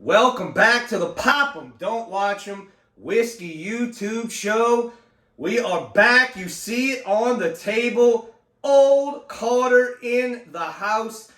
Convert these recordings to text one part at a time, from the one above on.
Welcome back to the Pop 'em, Don't Watch 'em Whiskey YouTube show. We are back. You see it on the table. Old Carter in the house.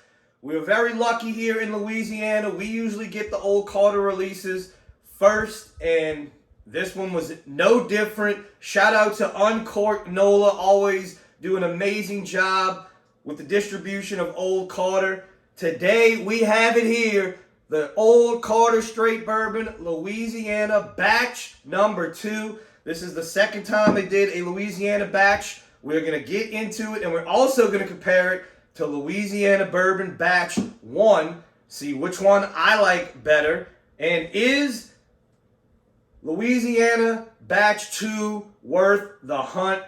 We're very lucky here in Louisiana. We usually get the Old Carter releases first, and this one was no different. Shout out to Uncorked Nola, always do an amazing job with the distribution of Old Carter. Today we have it here. The Old Carter Straight Bourbon, Louisiana Batch number 2. This is the second time they did a Louisiana Batch. We're going to get into it, and we're also going to compare it to Louisiana Bourbon Batch 1. See which one I like better. And is Louisiana Batch 2 worth the hunt?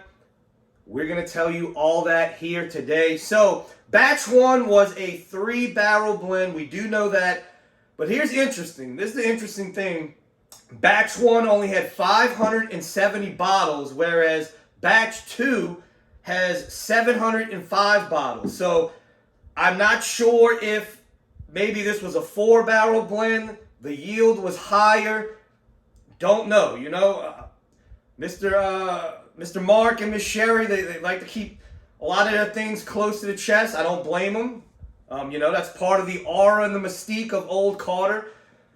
We're going to tell you all that here today. So, Batch 1 was a 3-barrel blend. We do know that. But here's interesting. This is the interesting thing. Batch 1 only had 570 bottles, whereas Batch 2 has 705 bottles. So I'm not sure if maybe this was a 4-barrel blend. The yield was higher. Don't know. You know, Mr. Mark and Miss Sherry, they like to keep a lot of their things close to the chest. I don't blame them. You know, that's part of the aura and the mystique of Old Carter.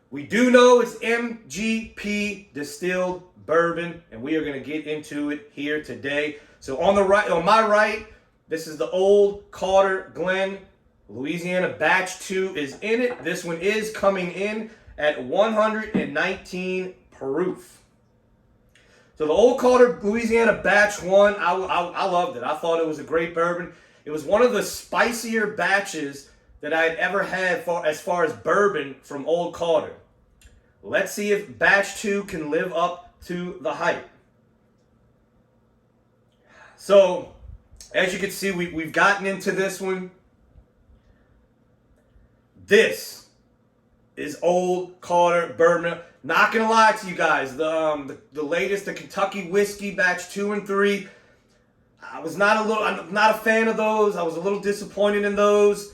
We do know it's MGP distilled bourbon, and we are going to get into it here today. So on my right, this is the Old Carter Glen. Louisiana Batch 2 is in it. This one is coming in at 119 proof. So the Old Carter Louisiana Batch 1, I loved it. I thought it was a great bourbon. It was one of the spicier batches that I had ever had as far as bourbon from Old Carter. Let's see if Batch 2 can live up to the hype. So, as you can see, we've gotten into this one. This is Old Carter bourbon. Not gonna lie to you guys, the latest, the Kentucky Whiskey Batch 2 and 3. I'm not a fan of those. I was a little disappointed in those.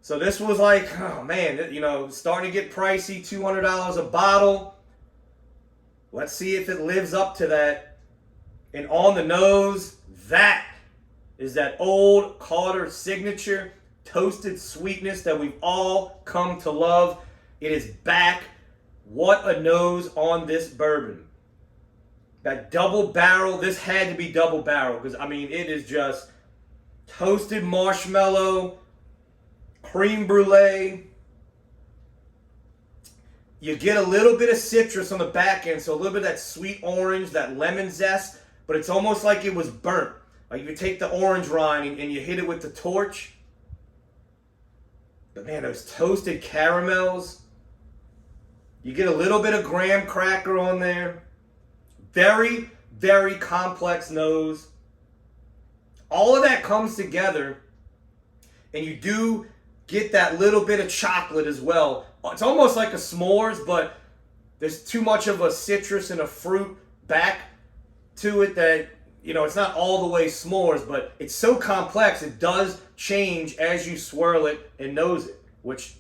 So this was like, oh man, you know, starting to get pricey, $200 a bottle. Let's see if it lives up to that. And on the nose, that is that Old Carter signature toasted sweetness that we've all come to love. It is back. What a nose on this bourbon. That double barrel, this had to be double barrel because, I mean, it is just toasted marshmallow, creme brulee. You get a little bit of citrus on the back end, so a little bit of that sweet orange, that lemon zest, but it's almost like it was burnt. Like you take the orange rind and you hit it with the torch. But man, those toasted caramels. You get a little bit of graham cracker on there. Very, very complex nose. All of that comes together, and you do get that little bit of chocolate as well. It's almost like a s'mores, but there's too much of a citrus and a fruit back to it that, you know, it's not all the way s'mores, but it's so complex, it does change as you swirl it and nose it, which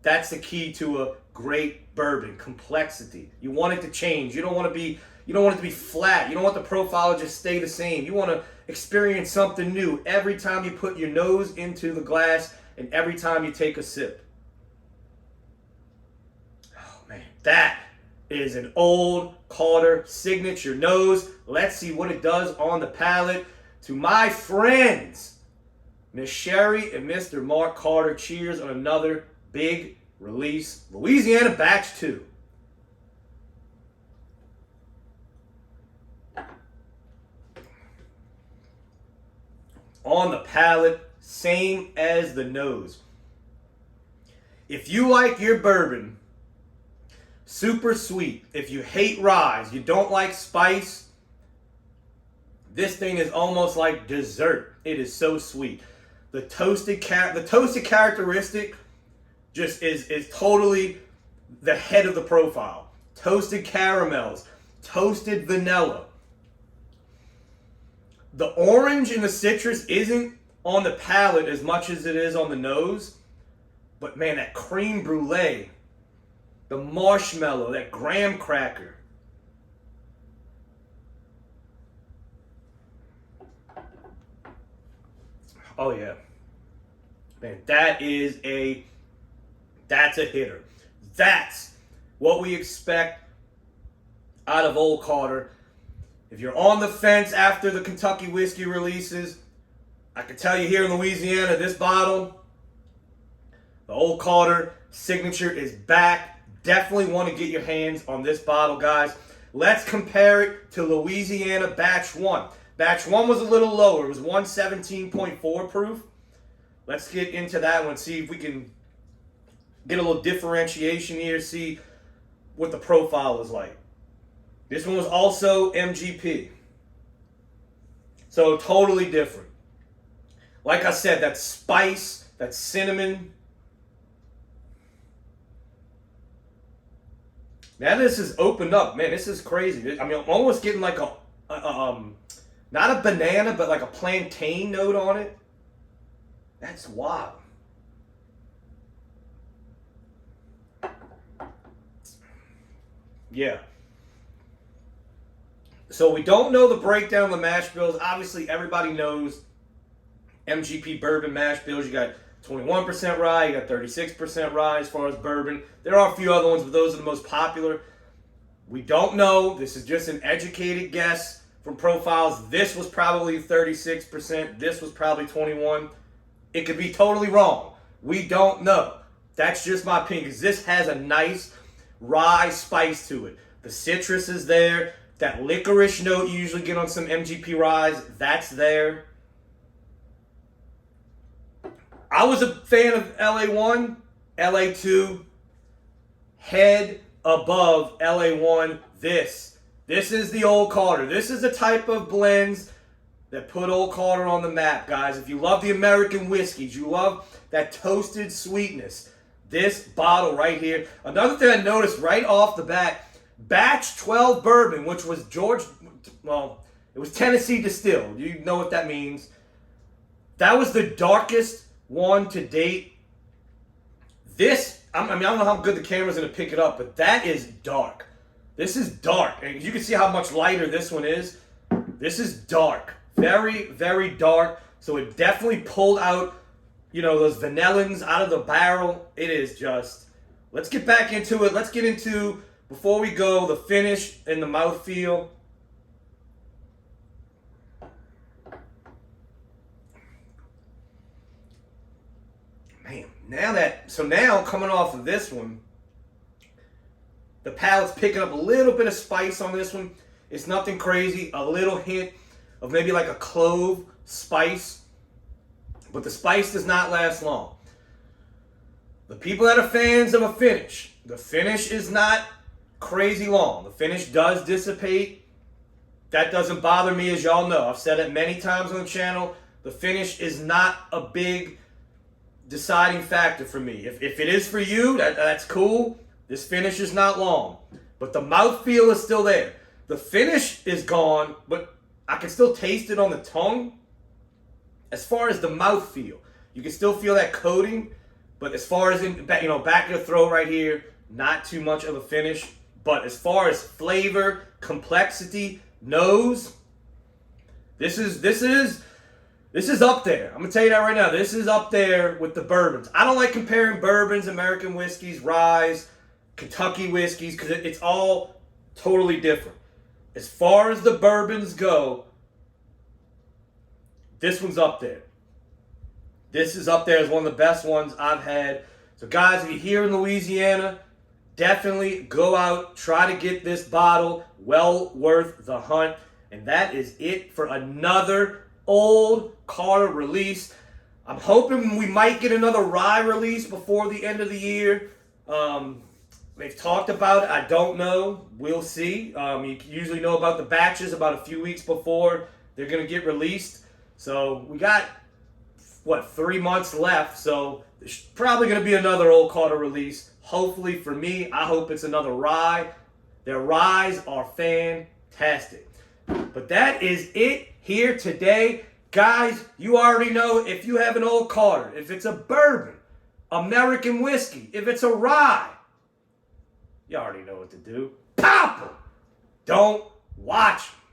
that's the key to a great bourbon, complexity. You want it to change. You don't want it to be flat. You don't want the profile to just stay the same. You want to experience something new every time you put your nose into the glass and every time you take a sip. Oh man, that is an Old Carter signature nose. Let's see what it does on the palate. To my friends, Miss Sherry and Mr. Mark Carter, cheers on another big release, Louisiana Batch 2. On the palate, same as the nose. If you like your bourbon super sweet, if you hate rye, you don't like spice, this thing is almost like dessert. It is so sweet. The toasted characteristic just is totally the head of the profile. Toasted caramels, toasted vanilla. The orange and the citrus isn't on the palate as much as it is on the nose. But man, that creme brulee the marshmallow, that graham cracker. Oh yeah. Man, that's a hitter. That's what we expect out of Old Carter. If you're on the fence after the Kentucky whiskey releases, I can tell you here in Louisiana, this bottle, the Old Carter signature is back. Definitely want to get your hands on this bottle, guys. Let's compare it to Louisiana Batch 1. Batch 1 was a little lower. It was 117.4 proof. Let's get into that one, see if we can get a little differentiation here, see what the profile is like. This one was also MGP. So totally different. Like I said, that spice, that cinnamon. Now this is opened up. Man, this is crazy. I mean, I'm almost getting like not a banana, but like a plantain note on it. That's wild. Yeah. So we don't know the breakdown of the mash bills. Obviously, everybody knows MGP bourbon mash bills. You got 21% rye, you got 36% rye as far as bourbon. There are a few other ones, but those are the most popular. We don't know. This is just an educated guess from profiles. This was probably 36%. This was probably 21%. It could be totally wrong. We don't know. That's just my opinion, because this has a nice rye spice to it. The citrus is there. That licorice note you usually get on some MGP ryes, that's there. I was a fan of LA1, LA2, head above LA1. This is the Old Carter. This is the type of blends that put Old Carter on the map, guys. If you love the American whiskeys, you love that toasted sweetness, this bottle right here. Another thing I noticed right off the bat, Batch 12 bourbon, which was it was Tennessee distilled. You know what that means. That was the darkest one to date. This, I don't know how good the camera's going to pick it up, but that is dark. This is dark. And you can see how much lighter this one is. This is dark. Very, very dark. So it definitely pulled out, those vanillins out of the barrel. It is just, let's get back into it. Let's get into, before we go, the finish and the mouthfeel. Man, now coming off of this one, the palate's picking up a little bit of spice on this one. It's nothing crazy. A little hint of maybe like a clove spice. But the spice does not last long. The people that are fans of a finish, the finish is not crazy long. The finish does dissipate. That doesn't bother me, as y'all know. I've said it many times on the channel. The finish is not a big deciding factor for me. If it is for you, that's cool. This finish is not long. But the mouthfeel is still there. The finish is gone, but I can still taste it on the tongue. As far as the mouthfeel, you can still feel that coating. But as far as back of your throat right here, not too much of a finish. But as far as flavor, complexity, nose, this is up there. I'm gonna tell you that right now. This is up there with the bourbons. I don't like comparing bourbons, American whiskeys, ryes, Kentucky whiskeys, because it's all totally different. As far as the bourbons go, this one's up there. This is up there as one of the best ones I've had. So guys, if you're here in Louisiana, definitely go out, try to get this bottle. Well worth the hunt. And that is it for another Old Carter release. I'm hoping we might get another rye release before the end of the year. They've talked about it. I don't know. We'll see. You usually know about the batches about a few weeks before they're going to get released. So we got, 3 months left. So there's probably going to be another Old Carter release. Hopefully for me, I hope it's another rye. Their ryes are fantastic. But that is it here today. Guys, you already know, if you have an Old Carter, if it's a bourbon, American whiskey, if it's a rye, You already know what to do. Pop them! Don't watch them.